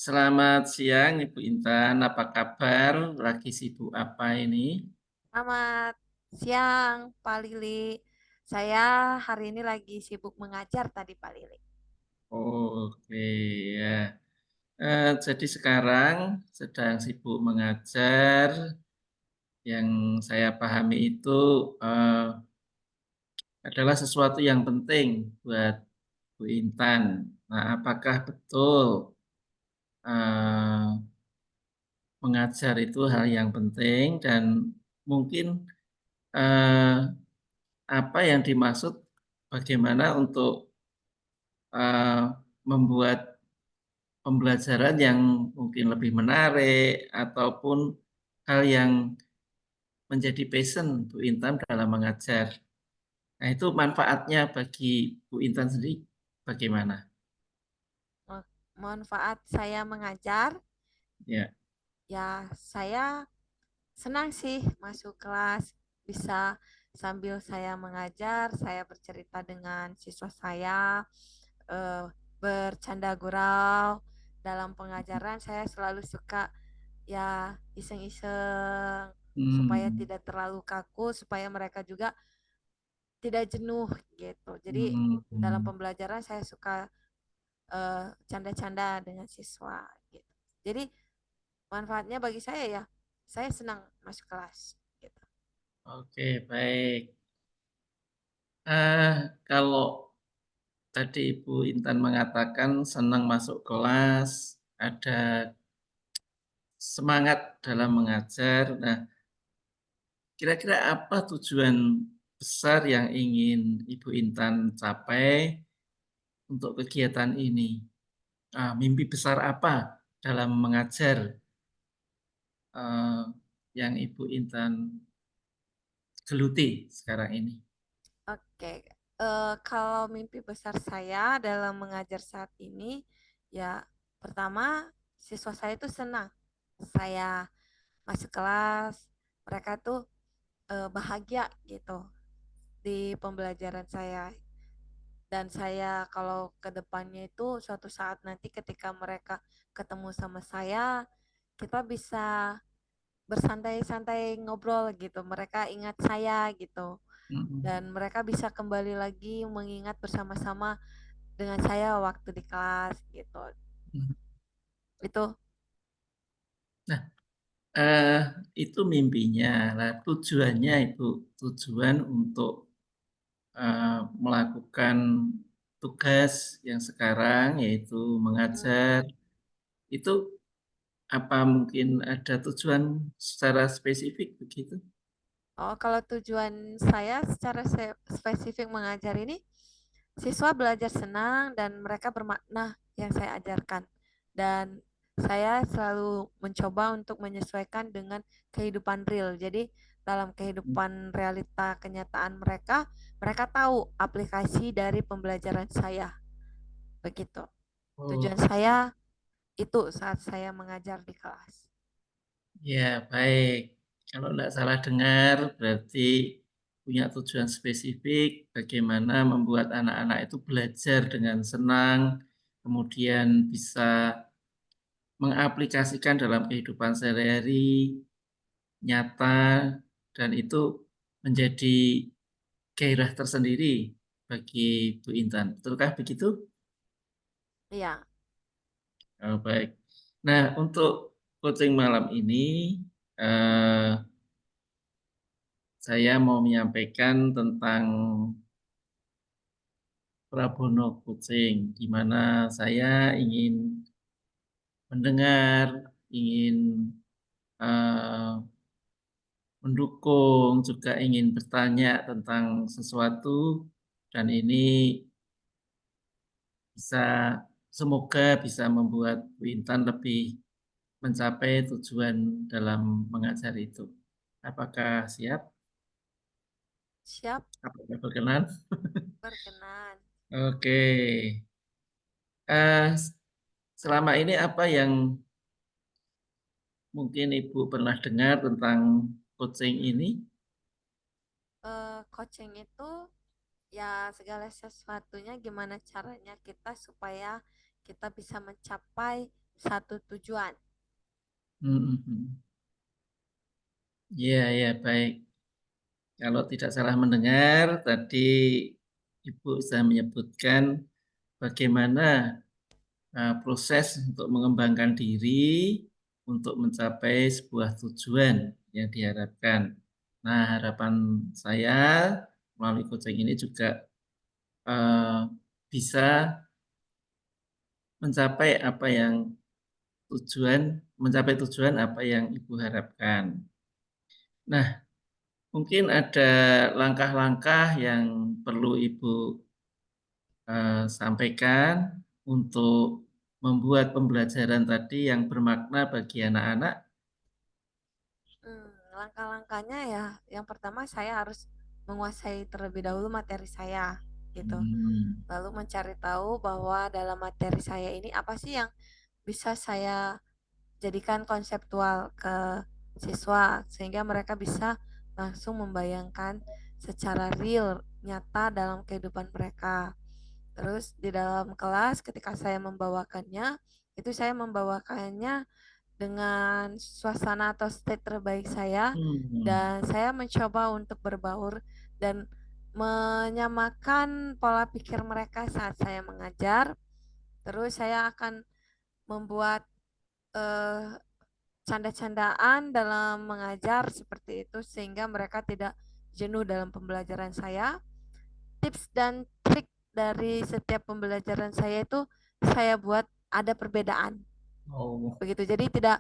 Selamat siang Ibu Intan, apa kabar? Lagi sibuk apa ini? Selamat siang, Pak Lili. Saya hari ini lagi sibuk mengajar tadi, Pak Lili. Oh, oke ya. Jadi sekarang sedang sibuk mengajar. Yang saya pahami itu eh, adalah sesuatu yang penting buat Bu Intan. Nah, apakah betul eh, mengajar itu hal yang penting dan mungkin eh, apa yang dimaksud bagaimana untuk eh, membuat pembelajaran yang mungkin lebih menarik ataupun hal yang menjadi passion Bu Intan dalam mengajar. Nah, itu manfaatnya bagi Bu Intan sendiri bagaimana? Manfaat saya mengajar, Ya. ya saya senang sih masuk kelas, bisa sambil saya mengajar, saya bercerita dengan siswa saya, eh, bercanda gurau. Dalam pengajaran saya selalu suka ya iseng-iseng supaya Hmm. tidak terlalu kaku, supaya mereka juga tidak jenuh gitu. Jadi dalam Hmm. pembelajaran saya suka canda-canda dengan siswa gitu. Jadi manfaatnya bagi saya ya, saya senang masuk kelas gitu. Oke, baik. Eh, Kalau tadi Ibu Intan mengatakan senang masuk kelas, ada semangat dalam mengajar. Nah, kira-kira apa tujuan besar yang ingin Ibu Intan capai untuk kegiatan ini? Mimpi besar apa dalam mengajar eh, yang Ibu Intan geluti sekarang ini? Oke, kalau mimpi besar saya dalam mengajar saat ini, ya pertama siswa saya itu senang. Saya masuk kelas, mereka tuh bahagia gitu di pembelajaran saya. Dan saya kalau ke depannya itu suatu saat nanti ketika mereka ketemu sama saya, kita bisa bersantai-santai ngobrol gitu. Mereka ingat saya gitu. Mm-mm. Dan mereka bisa kembali lagi mengingat bersama-sama dengan saya waktu di kelas gitu. Itu Nah, eh, itu mimpinya. Nah, tujuannya itu tujuan untuk melakukan tugas yang sekarang yaitu hmm, mengajar. Itu apa mungkin ada tujuan secara spesifik begitu? oh, kalau tujuan saya secara spesifik mengajar ini, siswa belajar senang dan mereka bermakna yang saya ajarkan. Dan saya selalu mencoba untuk menyesuaikan dengan kehidupan real. Jadi dalam kehidupan realita kenyataan mereka, mereka tahu aplikasi dari pembelajaran saya. Begitu. Tujuan Oh, saya itu saat saya mengajar di kelas. ya, baik. Kalau tidak salah dengar, berarti punya tujuan spesifik bagaimana membuat anak-anak itu belajar dengan senang, kemudian bisa mengaplikasikan dalam kehidupan sehari-hari nyata, dan itu menjadi gairah tersendiri bagi Bu Intan. Betulkah begitu? Iya. Oh, baik. Nah, untuk coaching malam ini, eh, saya mau menyampaikan tentang Prabono Coaching, di mana saya ingin mendengar, ingin eh, mendukung, juga ingin bertanya tentang sesuatu, dan ini bisa semoga bisa membuat Bu Intan lebih mencapai tujuan dalam mengajar itu. Apakah siap? Siap, Apakah berkenan? berkenan. Oke. Eh, Selama ini apa yang mungkin Ibu pernah dengar tentang coaching ini? Coaching itu ya segala sesuatunya gimana caranya kita supaya kita bisa mencapai satu tujuan. Mhm. Iya, iya, baik. Kalau tidak salah mendengar, tadi Ibu sudah menyebutkan bagaimana proses untuk mengembangkan diri untuk mencapai sebuah tujuan yang diharapkan. Nah, harapan saya melalui coaching ini juga eh, bisa mencapai apa yang mencapai tujuan apa yang Ibu harapkan. Nah, mungkin ada langkah-langkah yang perlu Ibu sampaikan untuk membuat pembelajaran tadi yang bermakna bagi anak-anak. Langkah-langkahnya ya, yang pertama saya harus menguasai terlebih dahulu materi saya gitu. Hmm. Lalu mencari tahu bahwa dalam materi saya ini apa sih yang bisa saya jadikan konseptual ke siswa sehingga mereka bisa langsung membayangkan secara real nyata dalam kehidupan mereka. Terus di dalam kelas ketika saya membawakannya, itu saya membawakannya dengan suasana atau state terbaik saya Hmm. dan saya mencoba untuk berbaur dan menyamakan pola pikir mereka saat saya mengajar. Terus saya akan membuat eh, canda-candaan dalam mengajar seperti itu sehingga mereka tidak jenuh dalam pembelajaran saya. Tips dan trik dari setiap pembelajaran saya itu saya buat ada perbedaan. Oh. Begitu. Jadi tidak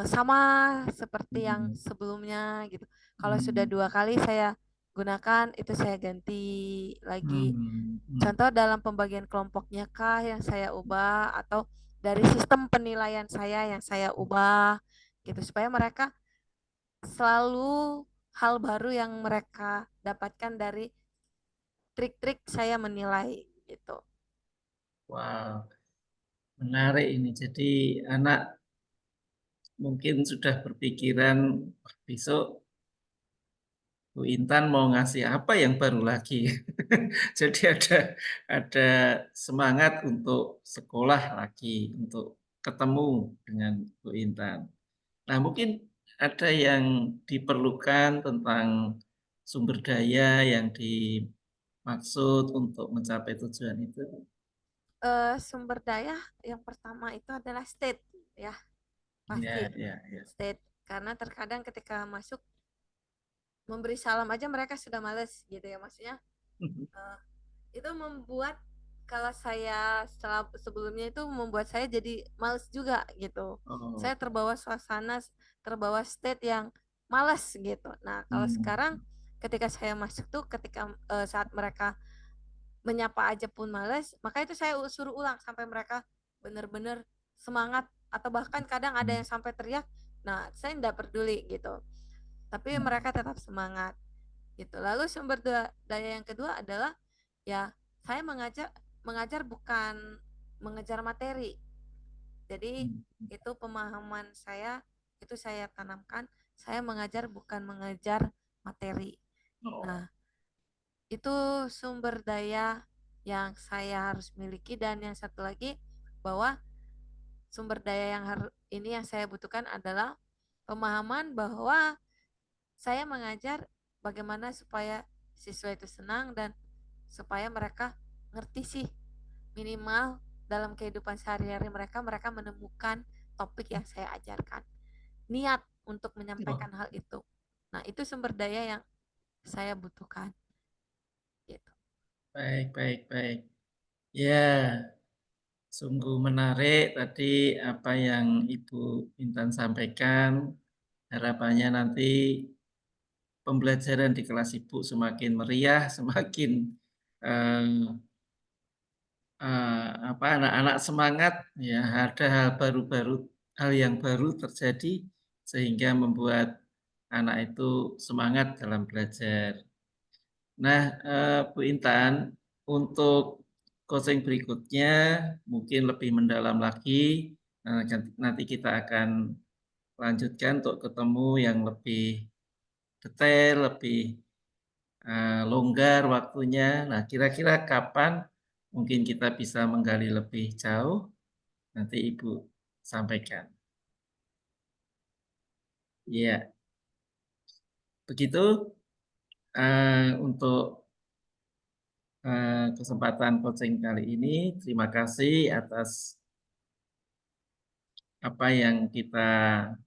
sama seperti yang Hmm. sebelumnya gitu. Kalau sudah Hmm. 2 kali saya gunakan, itu saya ganti lagi. Hmm. Hmm. Contoh dalam pembagian kelompoknya kah yang saya ubah atau dari sistem penilaian saya yang saya ubah gitu supaya mereka selalu hal baru yang mereka dapatkan dari trik-trik saya menilai gitu. Wow, menarik ini. Jadi anak mungkin sudah berpikiran, "Wah, besok Bu Intan mau ngasih apa yang baru lagi?" Jadi ada semangat untuk sekolah lagi, untuk ketemu dengan Bu Intan. Nah, mungkin ada yang diperlukan tentang sumber daya yang dimaksud untuk mencapai tujuan itu. Sumber daya yang pertama itu adalah state ya, pasti Ya, ya, ya. state karena terkadang ketika masuk memberi salam aja mereka sudah males gitu ya, maksudnya uh, itu membuat kalau saya setelah sebelumnya itu membuat saya jadi males juga gitu, Oh, saya terbawa suasana, terbawa state yang males gitu. Nah kalau hmm, sekarang ketika saya masuk tuh ketika saat mereka menyapa aja pun males, maka itu saya suruh ulang sampai mereka benar-benar semangat atau bahkan kadang ada hmm, yang sampai teriak. Nah saya tidak peduli gitu, tapi hmm, mereka tetap semangat gitu. Lalu sumber daya yang kedua adalah ya saya mengajar bukan mengejar materi. Jadi hmm. itu pemahaman saya, itu saya tanamkan, saya mengajar bukan mengejar materi. Oh, Nah, itu sumber daya yang saya harus miliki dan yang satu lagi bahwa sumber daya yang ini yang saya butuhkan adalah pemahaman bahwa saya mengajar bagaimana supaya siswa itu senang dan supaya mereka ngerti sih minimal dalam kehidupan sehari-hari mereka mereka menemukan topik yang saya ajarkan. Niat untuk oh, menyampaikan hal itu. Nah, itu sumber daya yang saya butuhkan gitu. baik, baik, baik. Ya, sungguh menarik tadi apa yang Ibu Intan sampaikan. Harapannya nanti pembelajaran di kelas Ibu semakin meriah, semakin eh, apa, anak-anak semangat, ya ada hal yang baru terjadi sehingga membuat anak itu semangat dalam belajar. Nah, Bu Intan, untuk coaching berikutnya mungkin lebih mendalam lagi, nanti kita akan lanjutkan untuk ketemu yang lebih detail, lebih longgar waktunya. Nah, kira-kira kapan mungkin kita bisa menggali lebih jauh? nanti Ibu sampaikan. Iya, begitu, untuk, kesempatan coaching kali ini. Terima kasih atas apa yang kita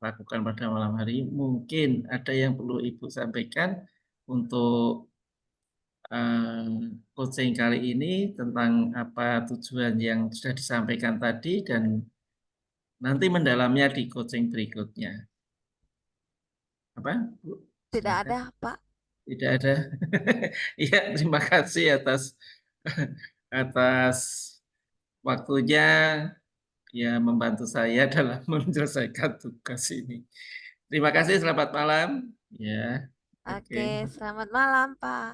lakukan pada malam hari. Mungkin ada yang perlu Ibu sampaikan untuk, coaching kali ini tentang apa tujuan yang sudah disampaikan tadi dan nanti mendalamnya di coaching berikutnya. Apa, Bu? Tidak Silakan. ada, Pak. Tidak ada. Iya, terima kasih atas atas waktunya, ya membantu saya dalam menyelesaikan tugas ini. Terima kasih, selamat malam. Ya, oke. Oke, selamat malam, Pak.